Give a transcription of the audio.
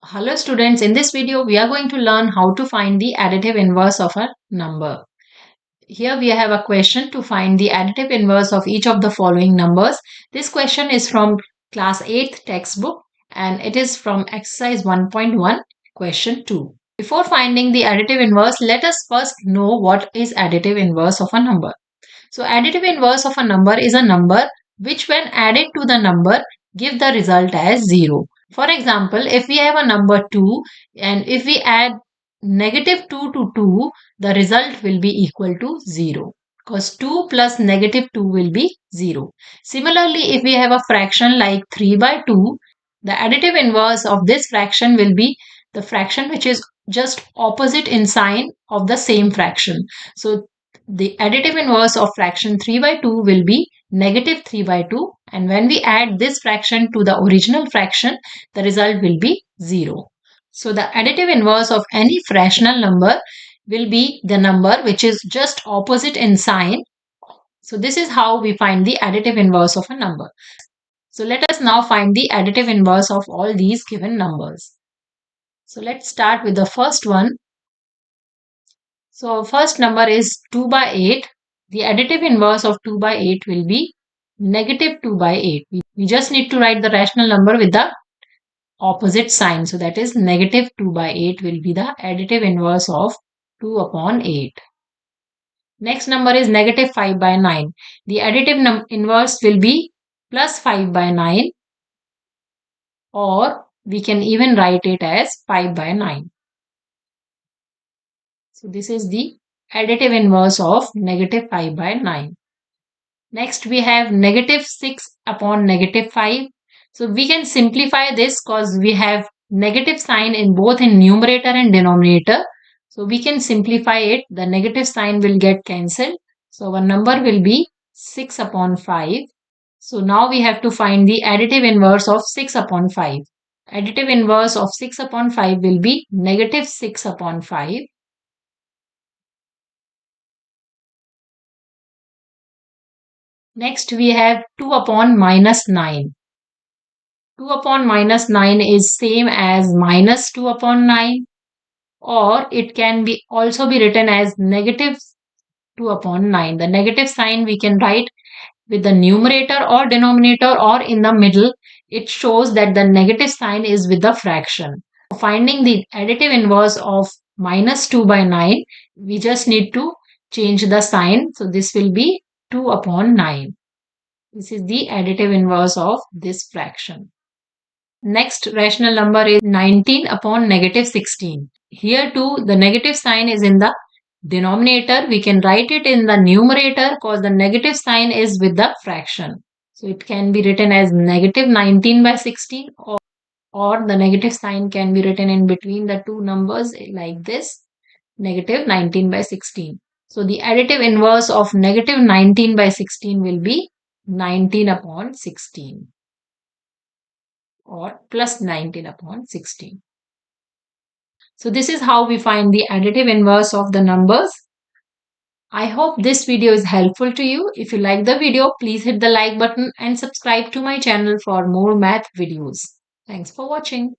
Hello students, in this video we are going to learn how to find the additive inverse of a number. Here we have a question to find the additive inverse of each of the following numbers. This question is from class 8th textbook and it is from exercise 1.1 question 2. Before finding the additive inverse, let us first know what is additive inverse of a number. So additive inverse of a number is a number which when added to the number give the result as 0. For example, if we have a number 2 and if we add -2 to 2, the result will be equal to 0 because 2 plus -2 will be 0. Similarly, if we have a fraction like 3 by 2, the additive inverse of this fraction will be the fraction which is just opposite in sign of the same fraction. So the additive inverse of fraction 3 by 2 will be -3 by 2, and when we add this fraction to the original fraction, the result will be 0. So the additive inverse of any frational number will be the number which is just opposite in sign. So this is how we find the additive inverse of a number. So let us now find the additive inverse of all these given numbers. So let's start with the first one. So first number is 2 by 8. The additive inverse of 2 by 8 will be -2 by 8. We just need to write the rational number with the opposite sign. So that is -2 by 8 will be the additive inverse of 2 upon 8. Next number is -5 by 9. The additive inverse will be +5 by 9, or we can even write it as 5 by 9. So this is the additive inverse of -5 by 9. Next we have -6 upon -5. So we can simplify this because we have negative sign in both in numerator and denominator. So we can simplify it. The negative sign will get cancelled. So our number will be 6 upon 5. So now we have to find the additive inverse of 6 upon 5. Additive inverse of 6 upon 5 will be -6 upon 5. Next we have 2 upon -9. 2 upon -9 is same as -2 upon 9, or it can be also be written as -2 upon 9. The negative sign we can write with the numerator or denominator or in the middle. It shows that the negative sign is with the fraction. Finding the additive inverse of -2 by 9, we just need to change the sign. So this will be 2 upon 9. This is the additive inverse of this fraction. Next rational number is 19 upon -16. Here too the negative sign is in the denominator. We can write it in the numerator because the negative sign is with the fraction. So it can be written as -19 by 16, or the negative sign can be written in between the two numbers like this, -19 by 16. So the additive inverse of -19 by 16 will be 19 upon 16, or plus 19 upon 16. So this is how we find the additive inverse of the numbers. I hope this video is helpful to you. If you like the video, please hit the like button and subscribe to my channel for more math videos. Thanks for watching.